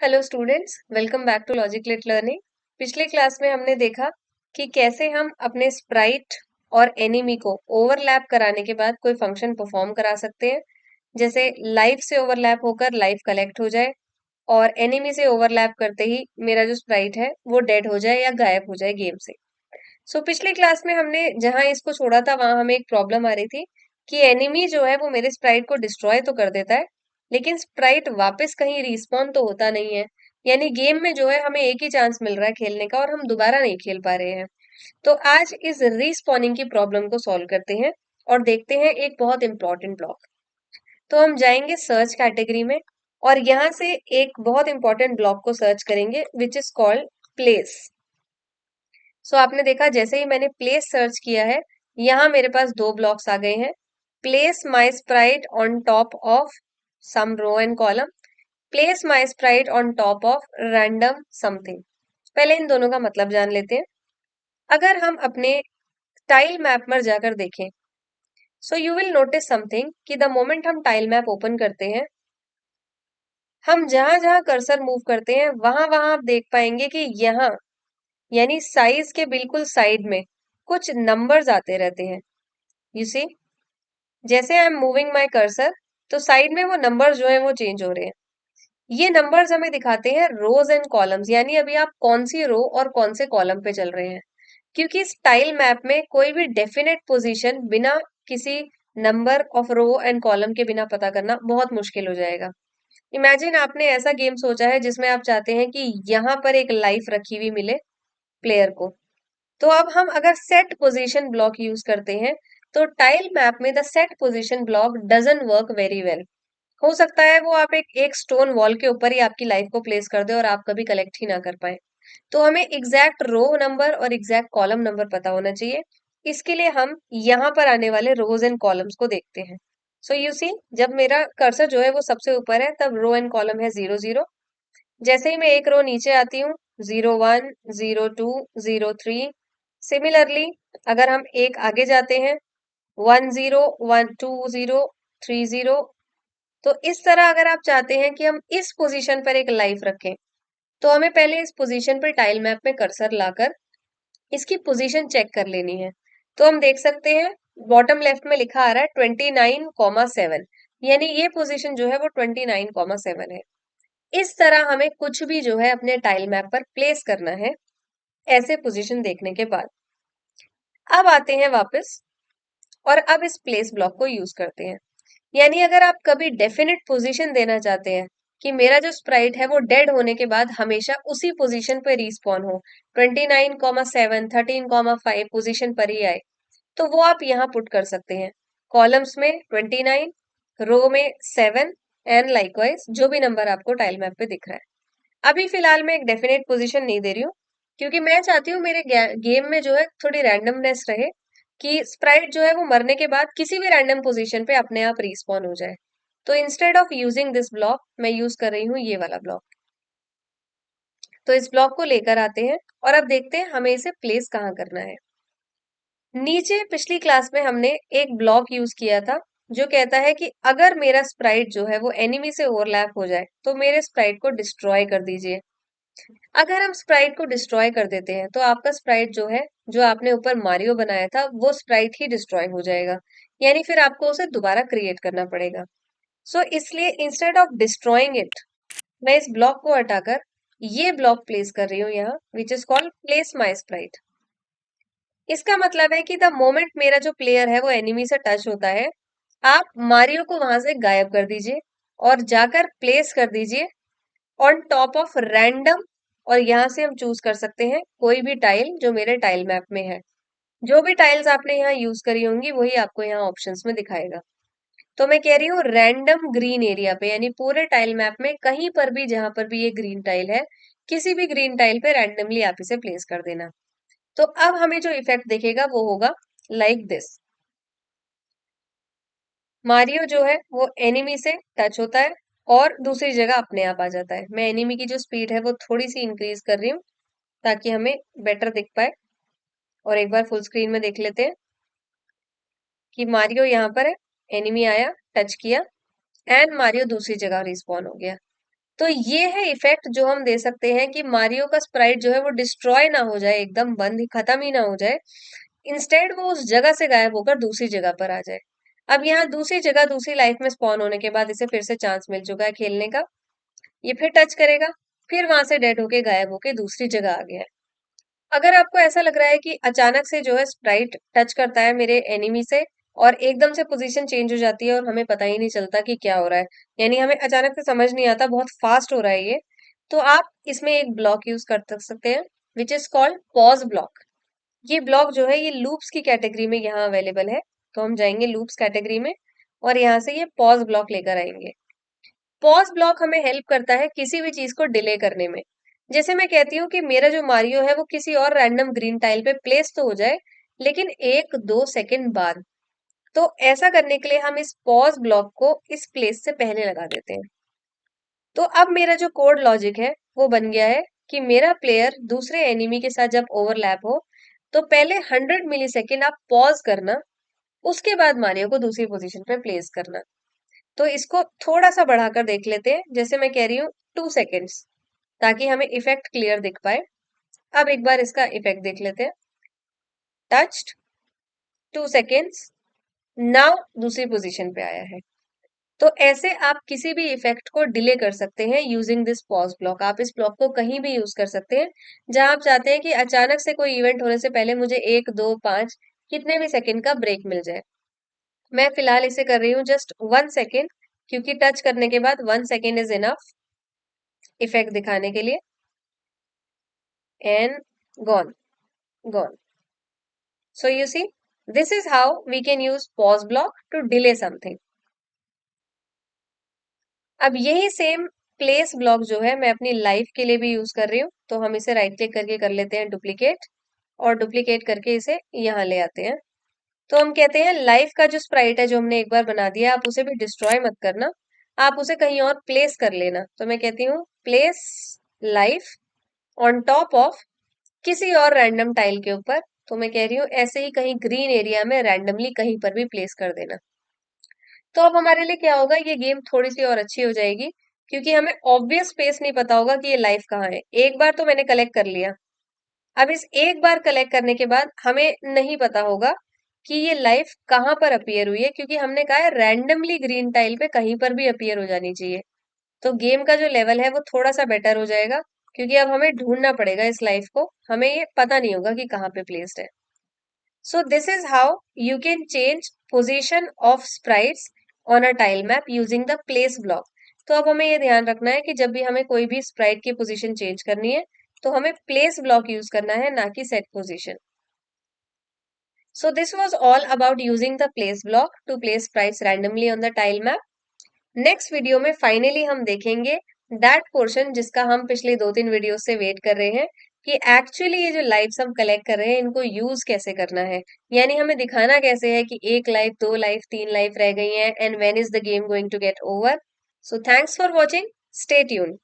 Hello students, welcome back to logic lit learning. पिछले class में हमने देखा कि कैसे हम अपने स्प्राइट और एनिमी को ओवरलैप कराने के बाद कोई फंक्शन परफॉर्म करा सकते हैं। जैसे लाइफ से ओवरलैप होकर लाइफ कलेक्ट हो जाए और एनिमी से ओवरलैप करते ही मेरा जो स्प्राइट है वो डेड हो जाए या गायब हो जाए गेम से। सो पिछले क्लास में हमने जहां इसको छोड़ा था वहां हमें एक प्रॉब्लम आ रही थी कि एनिमी जो है वो मेरे स्प्राइट को डिस्ट्रॉय तो कर देता है, लेकिन स्प्राइट वापस कहीं रिस्पॉन तो होता नहीं है। यानी गेम में जो है हमें एक ही चांस मिल रहा है खेलने का और हम दोबारा नहीं खेल पा रहे हैं। तो आज इस रिस्पॉनिंग की प्रॉब्लम को सॉल्व करते हैं और देखते हैं एक बहुत इंपॉर्टेंट ब्लॉक। तो हम जाएंगे सर्च कैटेगरी में और यहाँ से एक बहुत इंपॉर्टेंट ब्लॉक को सर्च करेंगे विच इज कॉल्ड प्लेस। सो आपने देखा जैसे ही मैंने प्लेस सर्च किया है, यहाँ मेरे पास दो ब्लॉक्स आ गए हैं। Place my sprite on top of some row and column, place my sprite on top of random something. पहले इन दोनों का मतलब जान लेते हैं। अगर हम अपने टाइल मैप पर जाकर देखें, so you will notice something कि द मोमेंट हम टाइल मैप ओपन करते हैं, हम जहां जहां कर्सर मूव करते हैं वहां वहां आप देख पाएंगे कि यहाँ यानी साइज के बिल्कुल साइड में कुछ नंबर्स आते रहते हैं। यू सी, जैसे I am moving my cursor तो साइड में वो नंबर्स जो है वो चेंज हो रहे हैं। ये नंबर्स हमें दिखाते हैं रोज एंड कॉलम्स, यानी अभी आप कौन सी रो और कौन से कॉलम पे चल रहे हैं। क्योंकि इस टाइल मैप में कोई भी डेफिनेट पोजीशन बिना किसी number of row and column के बिना पता करना बहुत मुश्किल हो जाएगा। इमेजिन आपने ऐसा गेम सोचा है जिसमें आप चाहते हैं कि यहाँ पर एक लाइफ रखी हुई मिले प्लेयर को। तो अब हम अगर सेट पोजीशन ब्लॉक यूज करते हैं तो टाइल मैप में the set position block doesn't work very well. हो सकता है वो आप एक स्टोन वॉल के ऊपर ही आपकी लाइफ को प्लेस कर दे और आप कभी कलेक्ट ही ना कर पाए। तो हमें एग्जैक्ट रो नंबर और एग्जैक्ट कॉलम नंबर पता होना चाहिए। इसके लिए हम यहाँ पर आने वाले रोज एंड कॉलम्स को देखते हैं। सो यू सी, जब मेरा कर्सर जो है वो सबसे ऊपर है तब रो एंड कॉलम है 0 0। जैसे ही मैं एक रो नीचे आती हूँ, 0 1 0 2 0 3। सिमिलरली अगर हम एक आगे जाते हैं, 1 0 1 2 0 3 0। तो इस तरह अगर आप चाहते हैं कि हम इस पोजीशन पर एक लाइफ रखें, तो हमें पहले इस पोजीशन पर टाइल मैप में कर्सर लाकर इसकी पोजीशन चेक कर लेनी है। तो हम देख सकते हैं बॉटम लेफ्ट में लिखा आ रहा है 29,7, यानी ये पोजीशन जो है वो 29,7 है। इस तरह हमें कुछ भी जो है अपने टाइल मैप पर प्लेस करना है ऐसे पोजीशन देखने के बाद। अब आते हैं वापस और अब इस प्लेस ब्लॉक को यूज करते हैं। यानी अगर आप कभी डेफिनेट पोजीशन देना चाहते हैं कि मेरा जो स्प्राइट है वो डेड होने के बाद हमेशा उसी पोजीशन पे रिस्पॉन हो, 29,7 13,5 पोजीशन पर ही आए, तो वो आप यहाँ पुट कर सकते हैं। कॉलम्स में 29, रो में 7 एंड लाइकवाइज जो भी नंबर आपको टाइल मैप पे दिख रहा है। अभी फिलहाल मैं एक डेफिनेट पोजीशन नहीं दे रही हूँ क्योंकि मैं चाहती हूँ मेरे गेम में जो है थोड़ी रैंडमनेस रहे, कि स्प्राइट जो है वो मरने के बाद किसी भी रैंडम पोजीशन पे अपने आप रिस्पॉन हो जाए। तो instead of using this block मैं यूज कर रही हूँ ये वाला ब्लॉक। तो इस ब्लॉक को लेकर आते हैं और अब देखते हैं हमें इसे प्लेस कहाँ करना है। नीचे पिछली क्लास में हमने एक ब्लॉक यूज किया था जो कहता है कि अगर मेरा स्प्राइट जो है वो एनिमी से ओवरलैप हो जाए तो मेरे स्प्राइट को डिस्ट्रॉय कर दीजिए। अगर हम स्प्राइट को डिस्ट्रॉय कर देते हैं तो आपका स्प्राइट जो है, जो आपने ऊपर मारियो बनाया था, वो स्प्राइट ही डिस्ट्रॉय हो जाएगा। यानी फिर आपको उसे दोबारा क्रिएट करना पड़ेगा। इसलिए इंस्टेड ऑफ डिस्ट्रॉइंग इट, मैं इस ब्लॉक को हटाकर ये ब्लॉक प्लेस कर रही हूँ यहाँ, which is called place my Sprite. इसका मतलब है कि द मोमेंट मेरा जो प्लेयर है वो एनिमी से टच होता है, आप मारियो को वहां से गायब कर दीजिए और जाकर प्लेस कर दीजिए ऑन टॉप ऑफ रैंडम। और यहाँ से हम चूज कर सकते हैं कोई भी टाइल जो मेरे टाइल मैप में है। जो भी टाइल्स आपने यहाँ यूज करी होंगी वही आपको यहाँ ऑप्शंस में दिखाएगा। तो मैं कह रही हूँ रैंडम ग्रीन एरिया पे, यानी पूरे टाइल मैप में कहीं पर भी जहां पर भी ये ग्रीन टाइल है, किसी भी ग्रीन टाइल पे रैंडमली आप इसे प्लेस कर देना। तो अब हमें जो इफेक्ट दिखेगा वो होगा लाइक दिस। मारियो जो है वो एनिमी से टच होता है और दूसरी जगह अपने आप आ जाता है। मैं एनिमी की जो स्पीड है वो थोड़ी सी इंक्रीज कर रही हूँ ताकि हमें बेटर दिख पाए। और एक बार फुल स्क्रीन में देख लेते हैं कि मारियो यहाँ पर है, एनिमी आया, टच किया एंड मारियो दूसरी जगह रिस्पॉन हो गया। तो ये है इफेक्ट जो हम दे सकते हैं कि मारियो का स्प्राइट जो है वो डिस्ट्रॉय ना हो जाए, एकदम बंद ही खत्म ही ना हो जाए। इंस्टेड वो उस जगह से गायब होकर दूसरी जगह पर आ जाए। अब यहाँ दूसरी जगह दूसरी लाइफ में स्पॉन होने के बाद इसे फिर से चांस मिल चुका है खेलने का। ये फिर टच करेगा, फिर वहां से डेड होके गायब होके दूसरी जगह आ गया है। अगर आपको ऐसा लग रहा है कि अचानक से जो है स्प्राइट टच करता है मेरे एनिमी से और एकदम से पोजीशन चेंज हो जाती है और हमें पता ही नहीं चलता कि क्या हो रहा है, यानी हमें अचानक से समझ नहीं आता, बहुत फास्ट हो रहा है ये, तो आप इसमें एक ब्लॉक यूज कर सकते हैं which is called pause block. ये ब्लॉक जो है ये लूप्स की कैटेगरी में यहाँ अवेलेबल है। तो हम जाएंगे लूप्स कैटेगरी में और यहाँ से ये पॉज ब्लॉक लेकर आएंगे। पॉज ब्लॉक हमें हेल्प करता है किसी भी चीज को डिले करने में। जैसे मैं कहती हूँ कि मेरा जो मारियो है वो किसी और रैंडम ग्रीन टाइल पे प्लेस तो हो जाए, लेकिन 1-2 सेकंड बाद। तो ऐसा करने के लिए हम इस पॉज ब्लॉक को इस प्लेस से पहले लगा देते हैं। तो अब मेरा जो कोड लॉजिक है वो बन गया है कि मेरा प्लेयर दूसरे एनिमी के साथ जब ओवरलैप हो तो पहले 100 मिली सेकेंड आप पॉज करना, उसके बाद मारियो को दूसरी पोजीशन पे प्लेस करना। तो इसको थोड़ा सा बढ़ाकर देख लेते हैं, जैसे मैं कह रही हूँ 2 सेकेंड्स, ताकि हमें इफेक्ट क्लियर दिख पाए। अब एक बार इसका इफेक्ट देख लेते हैं। टच्ड, 2 सेकेंड्स, नाउ दूसरी पोजीशन पे आया है। तो ऐसे आप किसी भी इफेक्ट को डिले कर सकते हैं यूजिंग दिस पॉज ब्लॉक। आप इस ब्लॉक को कहीं भी यूज कर सकते हैं जहां आप चाहते हैं कि अचानक से कोई इवेंट होने से पहले मुझे 1, 2, 5 कितने भी सेकंड का ब्रेक मिल जाए। मैं फिलहाल इसे कर रही हूँ जस्ट 1 सेकेंड, क्योंकि टच करने के बाद 1 सेकेंड इज इनफ इफेक्ट दिखाने के लिए। And gone, gone. So you see, this is how we can use pause block to delay something. अब यही सेम प्लेस ब्लॉक जो है मैं अपनी लाइफ के लिए भी यूज कर रही हूँ। तो हम इसे राइट क्लिक करके कर लेते हैं डुप्लीकेट, और डुप्लीकेट करके इसे यहाँ ले आते हैं। तो हम कहते हैं लाइफ का जो स्प्राइट है जो हमने एक बार बना दिया, आप उसे भी डिस्ट्रॉय मत करना, आप उसे कहीं और प्लेस कर लेना। तो मैं कहती हूँ place life on top of किसी और रैंडम टाइल के ऊपर। तो मैं कह रही हूँ ऐसे ही कहीं ग्रीन एरिया में रैंडमली कहीं पर भी प्लेस कर देना। तो अब हमारे लिए क्या होगा, ये गेम थोड़ी सी और अच्छी हो जाएगी, क्योंकि हमें ऑब्वियस स्पेस नहीं पता होगा कि ये लाइफ कहाँ है। एक बार तो मैंने कलेक्ट कर लिया, अब इस एक बार कलेक्ट करने के बाद हमें नहीं पता होगा कि ये लाइफ कहाँ पर अपीयर हुई है, क्योंकि हमने कहा है रैंडमली ग्रीन टाइल पे कहीं पर भी अपीयर हो जानी चाहिए। तो गेम का जो लेवल है वो थोड़ा सा बेटर हो जाएगा, क्योंकि अब हमें ढूंढना पड़ेगा इस लाइफ को, हमें ये पता नहीं होगा कि कहाँ पे प्लेस्ड है। So this is how you can change position of sprites on a tile map using the place block. तो अब हमें ये ध्यान रखना है कि जब भी हमें कोई भी स्प्राइट की पोजीशन चेंज करनी है तो हमें प्लेस ब्लॉक यूज करना है, ना कि set position. So this was all about using the place block to place sprites randomly on the tile map. Next video में फाइनली हम देखेंगे दैट पोर्शन जिसका हम पिछले 2-3 वीडियो से वेट कर रहे हैं, कि एक्चुअली ये जो लाइव्स हम कलेक्ट कर रहे हैं इनको यूज कैसे करना है। यानी हमें दिखाना कैसे है कि 1 लाइफ, 2 लाइफ, 3 लाइफ रह गई हैं, and when is the game going to get over. So thanks for watching, stay tuned.